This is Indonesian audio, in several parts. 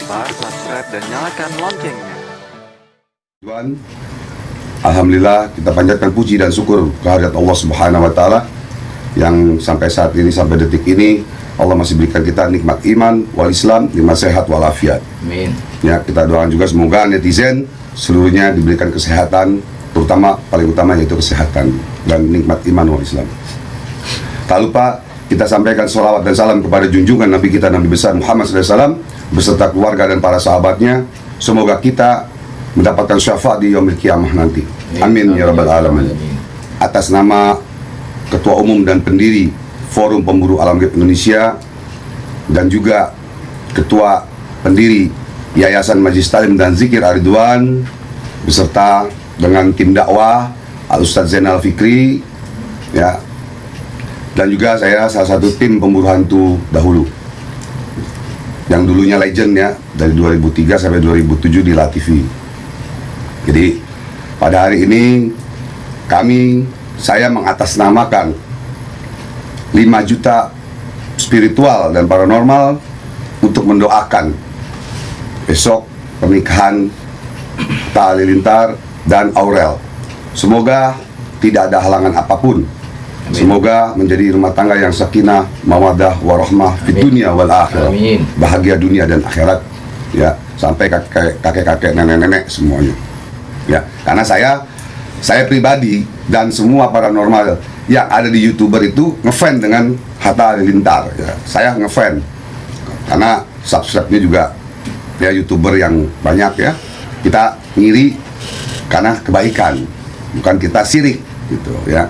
lupa subscribe dan nyalakan loncengnya. Tuhan, alhamdulillah kita panjatkan puji dan syukur kehadirat Allah Subhanahu wa taala yang sampai saat ini, sampai detik ini Allah masih berikan kita nikmat iman wal Islam, nikmat sehat walafiat. Amin. Ya, kita doakan juga semoga netizen seluruhnya diberikan kesehatan, terutama paling utama yaitu kesehatan dan nikmat iman wal Islam. Tak lupa kita sampaikan sholawat dan salam kepada junjungan Nabi kita, Nabi besar Muhammad SAW beserta keluarga dan para sahabatnya. Semoga kita mendapatkan syafaat di yaumil kiamah nanti. Amin ya rabbal alamin. Atas nama Ketua Umum dan pendiri Forum Pemburu Alam Gaib Indonesia dan juga Ketua pendiri Yayasan Majlis Talim dan Zikir Ar-Ridwan beserta dengan tim dakwah Al Ustadz Zainal Fikri, ya, dan juga saya salah satu tim pemburu hantu dahulu yang dulunya legend, ya, dari 2003 sampai 2007 di LaTV. Jadi pada hari ini saya mengatasnamakan 5 juta spiritual dan paranormal untuk mendoakan besok pernikahan Atta Halilintar dan Aurel. Semoga tidak ada halangan apapun. Amin. Semoga menjadi rumah tangga yang sakinah, mawaddah, warahmah di dunia wal akhirat. Amin. Bahagia dunia dan akhirat, ya, sampai kakek-kakek, nenek-nenek semuanya. Ya, karena saya pribadi dan semua paranormal yang ada di YouTuber itu ngefan dengan Atta Halilintar, ya. Saya ngefan karena subscribe-nya juga ya YouTuber yang banyak, ya. Kita ngiri karena kebaikan, bukan kita sirik gitu, ya.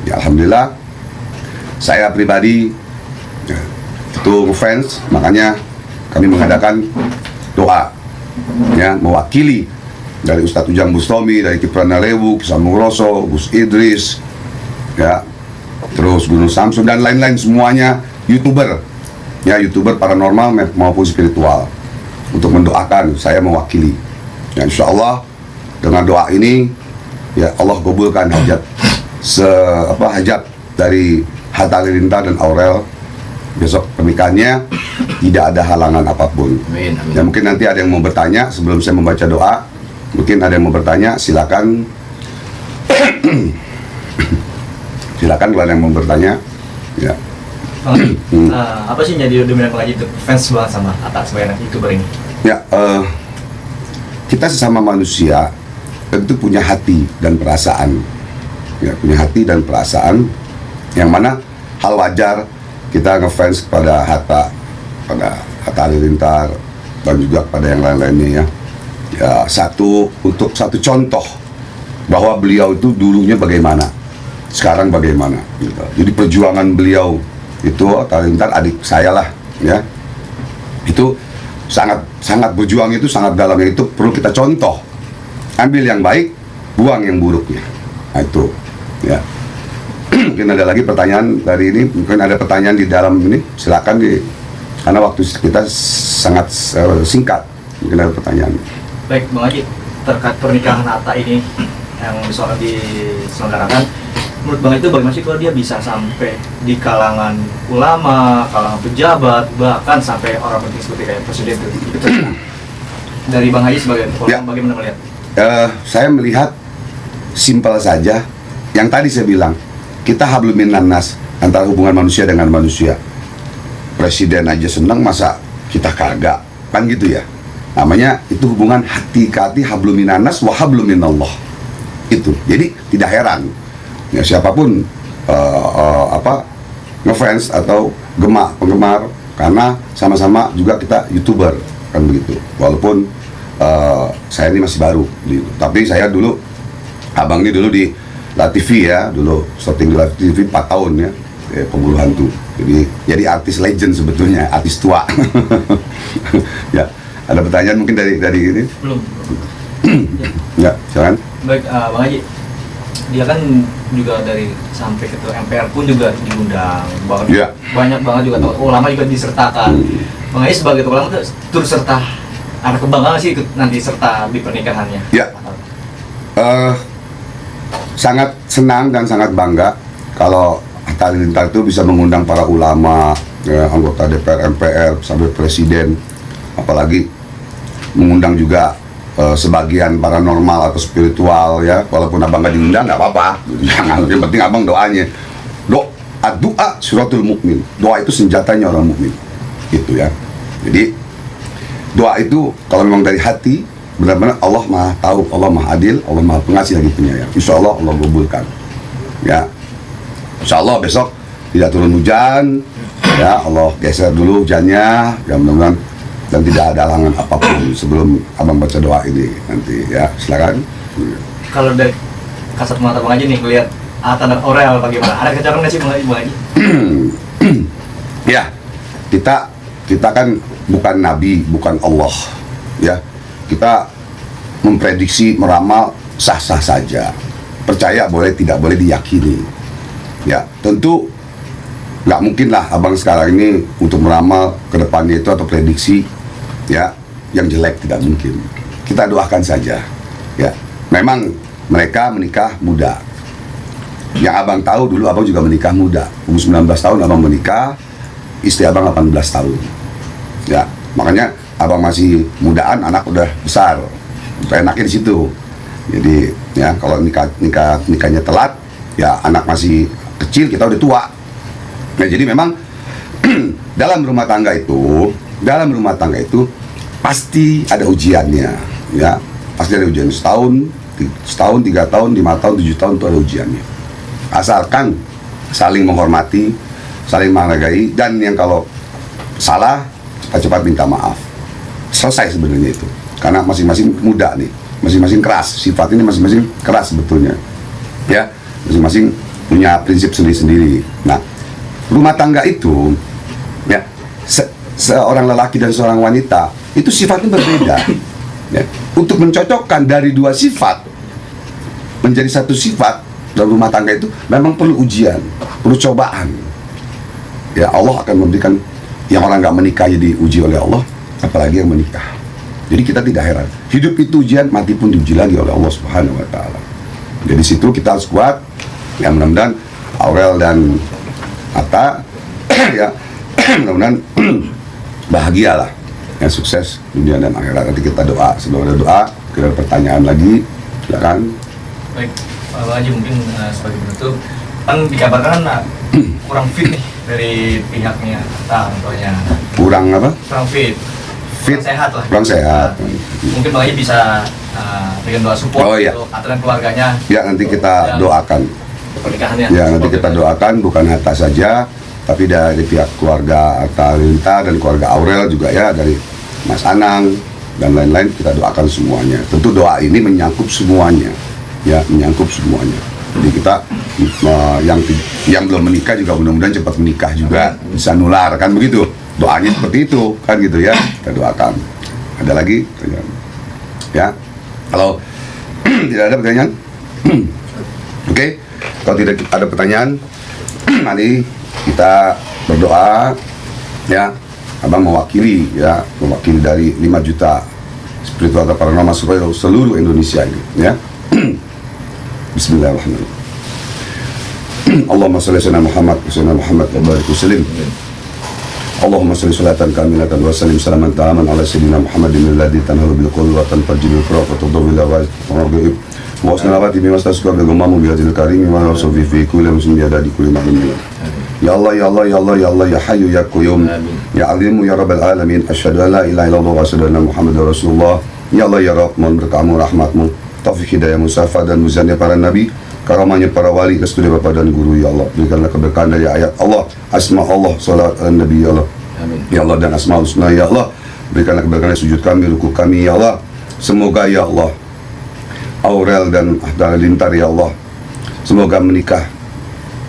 Ya, alhamdulillah saya pribadi, ya, itu ngefans, makanya kami mengadakan doa, ya, mewakili dari Ustadz Ujang Bustami, dari Kiprana Lewu, Kisambung Roso, Gus Idris, ya, terus Gunung Samsun dan lain-lain semuanya YouTuber, ya, YouTuber paranormal maupun spiritual, untuk mendoakan. Saya mewakili, ya, insya Allah dengan doa ini, ya, Allah kabulkan hajat hajat dari Atta Halilintar dan Aurel besok pernikahannya, tidak ada halangan apapun. Amin, amin. Ya, mungkin nanti ada yang mau bertanya sebelum saya membaca doa. Mungkin ada yang mau bertanya, silakan. Silakan kalau ada yang mau bertanya, ya. Apa sih yang jadi dominan lagi itu fans banget sama Atta sebagai anak YouTuber ini? Ya, kita sesama manusia tentu punya hati dan perasaan, ya, punya hati dan perasaan yang mana hal wajar kita ngefans kepada Atta Halilintar dan juga pada yang lain-lainnya, ya. Ya, untuk satu contoh bahwa beliau itu dulunya bagaimana, sekarang bagaimana, gitu. Jadi perjuangan beliau itu, Atta Halilintar adik saya lah, ya, itu sangat berjuang, itu sangat dalamnya, itu perlu kita contoh. Ambil yang baik, buang yang buruknya. Nah, itu, ya. Mungkin ada lagi pertanyaan dari ini, mungkin ada pertanyaan di dalam ini, silakan karena waktu kita sangat singkat, mungkin ada pertanyaan. Baik, Bang Haji, terkait pernikahan Atta ini yang diselenggarakan, menurut Bang itu bagaimana sih kalau dia bisa sampai di kalangan ulama, kalangan pejabat, bahkan sampai orang penting seperti kayak presiden itu? Dari Bang Haji sebagai ulama, bagaimana melihat? Saya melihat simpel saja. Yang tadi saya bilang, kita hablum minan nas, antara hubungan manusia dengan manusia. Presiden aja senang, masa kita kagak? Kan gitu, ya. Namanya itu hubungan hati ke hati, hablum minan nas wa hablum minallah. Itu. Jadi tidak heran, ya, siapapun ngefans atau penggemar, karena sama-sama juga kita YouTuber, kan begitu. Walaupun saya ini masih baru, tapi saya dulu, abang ini dulu di LaTV, ya, dulu syuting di LaTV 4 tahun, ya, pemburu hantu. Jadi artis legend sebetulnya, artis tua. Ya, ada pertanyaan mungkin dari ini? Belum. Ya, silakan. Baik, Bang Haji, dia kan juga dari sampai ke MPR pun juga diundang, bahkan banyak banget juga ulama juga disertakan. Bang Haji sebagai ulama turut serta, ada kebanggaan sih nanti serta di pernikahannya? Ya, sangat senang dan sangat bangga kalau Atta Halilintar itu bisa mengundang para ulama, ya, anggota DPR, MPR, sampai presiden, apalagi mengundang juga sebagian paranormal atau spiritual ya, walaupun abang nggak diundang nggak apa-apa, jangan, yang penting abang doanya. Doa suratul mukmin, doa itu senjatanya orang mukmin, gitu ya. Jadi doa itu kalau memang dari hati, benar-benar Allah maha tahu, Allah maha adil, Allah maha pengasih lagi penyayang. Insya Allah Allah kabulkan. Ya, Insya Allah besok tidak turun hujan, ya Allah geser dulu hujannya, ya mudah-mudahan, dan tidak ada halangan apapun sebelum abang baca doa ini nanti ya. Silakan. Kalau dari kasat mata Bang Haji nih ngelihat Atta dan Aurel bagaimana? Ada kecocokan nggak sih Bang Haji? Ya, kita kan bukan nabi, bukan Allah, ya. Kita memprediksi, meramal sah-sah saja. Percaya boleh, tidak boleh diyakini. Ya, tentu nggak mungkin lah abang sekarang ini untuk meramal ke depannya itu atau prediksi ya yang jelek, tidak mungkin. Kita doakan saja. Ya, memang mereka menikah muda. Yang abang tahu dulu abang juga menikah muda. Umur 19 tahun abang menikah, istri abang 18 tahun. Ya, makanya abang masih mudaan, anak udah besar. Enaknya di situ. Jadi ya kalau nikahnya telat, ya anak masih kecil, kita udah tua. Nah, jadi memang dalam rumah tangga itu pasti ada ujiannya, ya. Pasti ada ujian setahun, 3 tahun, 5 tahun, 7 tahun itu ada ujiannya. Asalkan saling menghormati, saling menghargai, dan yang kalau salah cepat-cepat minta maaf. Selesai sebenarnya itu. Karena masing-masing muda nih, masing-masing keras, sifat ini masing-masing keras sebetulnya. Ya, masing-masing punya prinsip sendiri-sendiri. Nah, rumah tangga itu ya, seorang lelaki dan seorang wanita itu sifatnya berbeda. Ya. Untuk mencocokkan dari dua sifat menjadi satu sifat dalam rumah tangga itu memang perlu ujian, perlu cobaan. Ya, Allah akan memberikan, yang orang nggak menikah jadi diuji oleh Allah, apalagi yang menikah. Jadi kita tidak heran, hidup itu ujian, mati pun diuji lagi oleh Allah Subhanahu wa Ta'ala. Jadi situ kita harus kuat. Ya, mudah-mudahan Aurel dan Atta ya mudah-mudahan bahagialah, ya, sukses dunia dan akhirat. Nanti kita doa, sebelum ada doa kita ada pertanyaan lagi, silakan. Baik, Pak Haji mungkin sebagai penutup, kan dikabarkan kurang fit nih dari pihaknya Atta, contohnya. Kurang apa? Kurang fit. Fit, kurang sehat lah. kurang sehat. Mungkin Bang Haji bisa berikan doa support untuk Atta dan keluarganya. Ya, nanti kita doakan. Pernikahannya. Ya, nanti kita doakan, bukan Atta saja, tapi dari pihak keluarga Atta Halilintar dan keluarga Aurel juga ya, dari Mas Anang dan lain-lain, kita doakan semuanya. Tentu doa ini menyangkut semuanya, ya, menyangkut semuanya. Jadi kita yang belum menikah juga mudah-mudahan cepat menikah juga, bisa nular kan begitu. Doanya seperti itu kan gitu ya, kita doakan. Ada lagi pertanyaan? Ya, kalau tidak ada pertanyaan, oke. Kalau tidak ada pertanyaan, mari kita berdoa, ya. Abang mewakili dari 5 juta spiritual atau paranormal seluruh Indonesia ini, ya. Bismillahirrahmanirrahim. Allahumma shalli ala Muhammad wa sallam Muhammad wa barik wa sallim. Allahumma shalli salatan kamilatan wa sallim salaman ta'aman ala sayyidina Muhammadin alladhi tanhalu bil qulub wa tanfajjiru al-firaq wa tudawwil al-awaz wa rabbi wa asnalawati bima tasqa bil gumamu bi hadhil karim wa rasul fi kulli muslim ya di kulli ma'lum. Ya Allah, ya Allah, ya Allah, ya Allah, ya Hayyu ya Qayyum, ya Alimu ya Rabbal Alamin, asyhadu an la ilaha illallah wa asyhadu anna Muhammadar Rasulullah. Ya Allah, ya Rabb, mohon berkahmu, rahmatmu, taufik hidayah musafa dan muzannya para nabi, karamahnya para wali, restu dari Bapa dan Guru, ya Allah. Berikanlah keberkahan dari ayat Allah, asma Allah, salat ala Nabi, ya Allah. Ya Allah, dan asmaul husna, ya Allah. Berikanlah keberkahan dari sujud kami, ruku kami, ya Allah. Semoga, ya Allah, Aurel dan Atta Halilintar, ya Allah, semoga menikah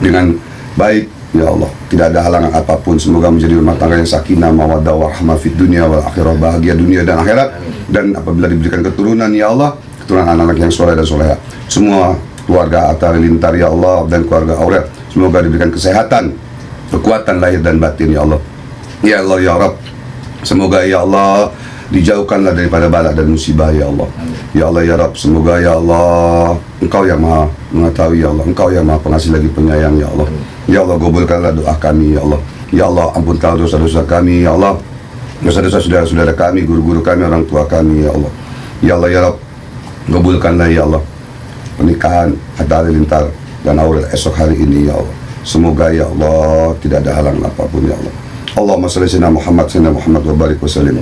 dengan baik, ya Allah, tidak ada halangan apapun. Semoga menjadi rumah tangga yang sakinah, mawaddah, warahmah fid dunia wal akhirah, bahagia dunia dan akhirat. Dan apabila diberikan keturunan, ya Allah, keturunan anak-anak yang soleh dan soleha, semua keluarga Atta Halilintar, ya Allah, dan keluarga Aurel, semoga diberikan kesehatan, kekuatan lahir dan batin, ya Allah. Ya Allah, ya Rabb, semoga, ya Allah, dijauhkanlah daripada bala dan musibah, ya Allah. Ya Allah, ya Rabb, semoga, ya Allah, Engkau yang maha mengetahui, ya Allah, Engkau yang maha pengasih lagi penyayang, ya Allah. Ya Allah, kabulkanlah doa kami, ya Allah. Ya Allah, ampunkanlah dosa-dosa kami, ya Allah. dosa-dosa saudara-saudara kami, guru-guru kami, orang tua kami, ya Allah. Ya Allah, ya Rabb, kabulkanlah ya Allah pernikahan Hatta Halilintar dan Aurel esok hari ini ya Allah. Semoga ya Allah tidak ada halang apapun ya Allah. Allahumma sholli ala Muhammad wa barik wa sallim.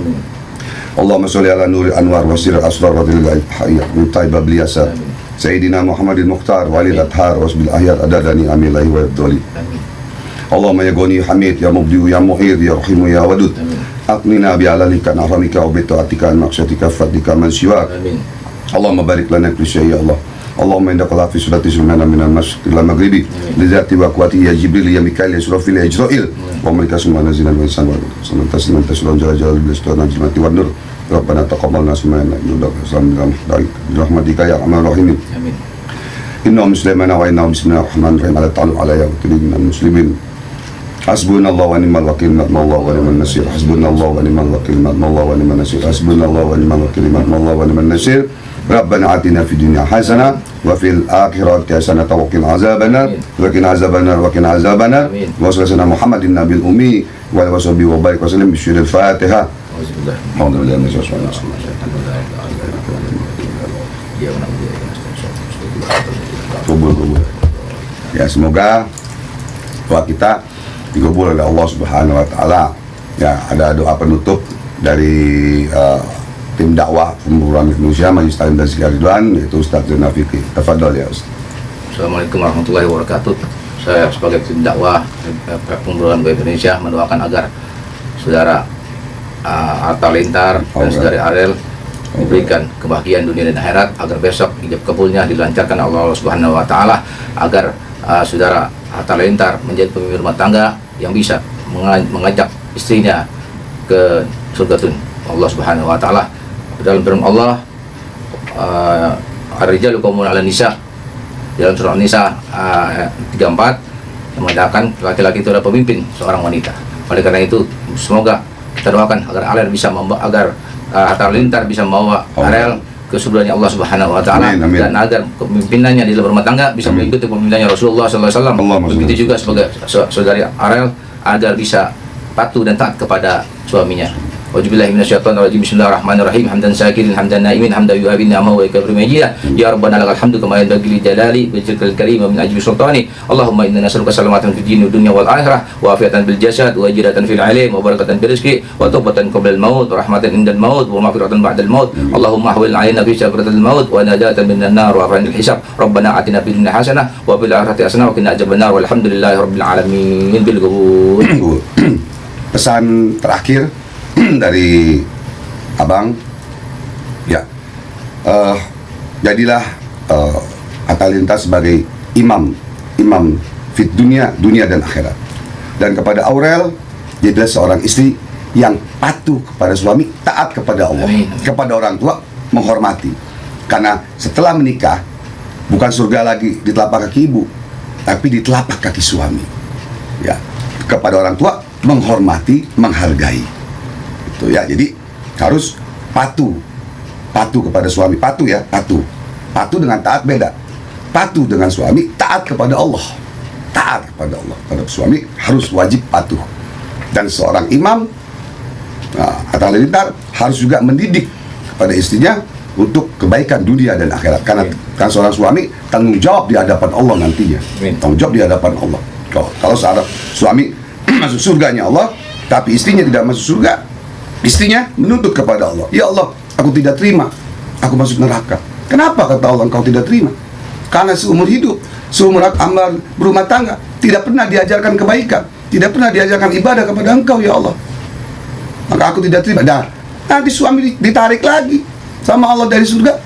Allahumma sholli ala nuri anwar wa sirr asrar wa dhil hayya min taibab liyasa Sayyidina Muhammadin Mukhtar walid athar wasbil ahyar adadani amilahi wa yabdoli. Allahumma ya Ghani Hamid ya Mubdiu ya Muhid ya Rahimu ya Wadud. Aqnina bi'alalika nahramika wa bita'atika an-naqsyatika fadlika man siwak. Allahumma barik lana kulli syai ya Allah. Allahumma innaka la fi surati sulmana minal masyriqi ila maghribi li dzati wa quwwati ya Jibril ya Mikail ya Israfil ya Ijrail wa malaika semua nazilan wa insan wa tasliman tasliman jalal bil istana jannati wan nur. Rabbana taqabbalna sumana innaka samiul alim bi rahmatika ya arhamar rahimin. Amin. Inna muslimana wa inna bismillahirrahmanirrahim ala ta'ala alayya wa minal muslimin. Hasbunallahu wa ni'mal wakil, ni'mallahu wa ni'man nasir. Hasbunallahu wa ni'mal wakil, ni'mallahu wa ni'man nasir. Hasbunallahu wa ni'mal wakil, ni'mallahu wa ni'man nasir. Rabbana atina fid dunya hasanah wa fil akhirati hasanah wa qina azabannar wa qina azabannar wa qina azabannar wa sallallahu Muhammadin nabiyil ummi wa alihi washabihi wa barik wa sallam bi syiril Fatihah. Alhamdulillah. Ya, semoga doa kita dikabul oleh Allah Subhanahu wa taala. Ya, ada doa penutup dari tim dakwah Pemuraan Indonesia Majelis Taklim dan Zikir Ridwan, yaitu Ustaz Zainal Fikri. Tafadhol ya Ustaz. Assalamualaikum warahmatullahi wabarakatuh. Saya sebagai tim dakwah Pemuraan Indonesia mendoakan agar saudara Hatta Halilintar dan saudari Arel diberikan kebahagiaan dunia dan akhirat, agar besok ijab kabulnya dilancarkan Allah Subhanahu wa taala, agar saudara Hatta Halilintar menjadi pemimpin rumah tangga yang bisa mengajak istrinya ke surga Allah Subhanahu wa taala. Dalam firman Allah, ar-rijalu qawwamun 'alan nisa, dalam surah An-Nisa 34, yang mengatakan laki-laki itu adalah pemimpin seorang wanita. Oleh karena itu, semoga kita doakan agar Arel bisa agar Hatta Halilintar bisa membawa Arel ke surganya Allah Subhanahu wa taala, dan agar kepemimpinannya di dalam rumah tangga bisa mengikuti kepemimpinannya Rasulullah sallallahu alaihi wasallam. Begitu juga sebagai saudari Arel agar bisa patuh dan taat kepada suaminya. Wajubillahi minasyaitonirrajim. Bismillahirrahmanirrahim. Hamdan syakirin, hamdan naimin, hamdan yuhabin ni'amahu wa yakfir majida. Ya Rabbana lakal hamdu kama yanbaghi li jalali wajhikal karim wa min ajli sultani. Allahumma inna nas'aluka salamatan fid dini wad dunya wal akhirah wa afiatan bil jasad wa hijratan fil ilm wa barakatan fil rizqi wa taubatan qabla al maut wa rahmatan indal maut wa maghfiratan ba'da al maut. Allahumma ahwil 'alaina fi sakratil maut wa najatan minan nar wa afranil hisab. Rabbana atina fid dunya hasanah wa fil akhirati hasanah wa qina adzabannar. Walhamdulillahi rabbil alamin bil qabul. Pesan terakhir dari Abang, ya, jadilah Hatta Halilintar sebagai imam fit dunia dan akhirat. Dan kepada Aurel, jadilah seorang istri yang patuh kepada suami, taat kepada Allah, kepada orang tua, menghormati. Karena setelah menikah, bukan surga lagi di telapak kaki ibu, tapi di telapak kaki suami. Ya, kepada orang tua menghormati, menghargai. Itu ya, jadi harus patuh kepada suami, patuh dengan taat beda. Patuh dengan suami, taat kepada Allah, pada suami harus wajib patuh. Dan seorang imam Hatta Halilintar harus juga mendidik kepada istrinya untuk kebaikan dunia dan akhirat, karena kan seorang suami tanggung jawab di hadapan Allah nantinya. Tanggung jawab di hadapan Allah. Kalau seorang suami masuk surganya Allah, tapi istrinya tidak masuk surga, istrinya menuntut kepada Allah, ya Allah, aku tidak terima, aku masuk neraka. Kenapa kata Allah engkau tidak terima? Karena seumur hidup, seumur amal berumah tangga, tidak pernah diajarkan kebaikan, tidak pernah diajarkan ibadah kepada engkau, ya Allah. Maka aku tidak terima. Dan nanti suami ditarik lagi sama Allah dari surga,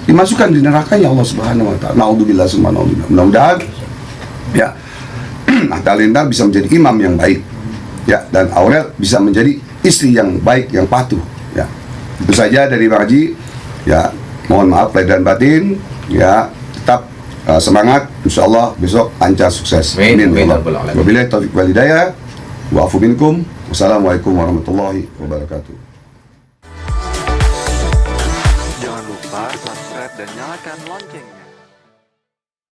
dimasukkan di nerakanya Allah Subhanahu wa taala. Naudzubillah summa naudzubillah. Mudah-mudahan ya Hatta Halilintar bisa menjadi imam yang baik, ya, dan Aurel bisa menjadi istri yang baik, yang patuh, ya. Itu saja dari Bang Haji, ya. Mohon maaf lahir dan batin, ya. Tetap semangat, insyaallah besok lancar sukses. Amin. Wabillahi taufiq wal hidayah. Wa afu minkum. Wassalamualaikum warahmatullahi wabarakatuh. Jangan lupa subscribe dan nyalakan loncengnya.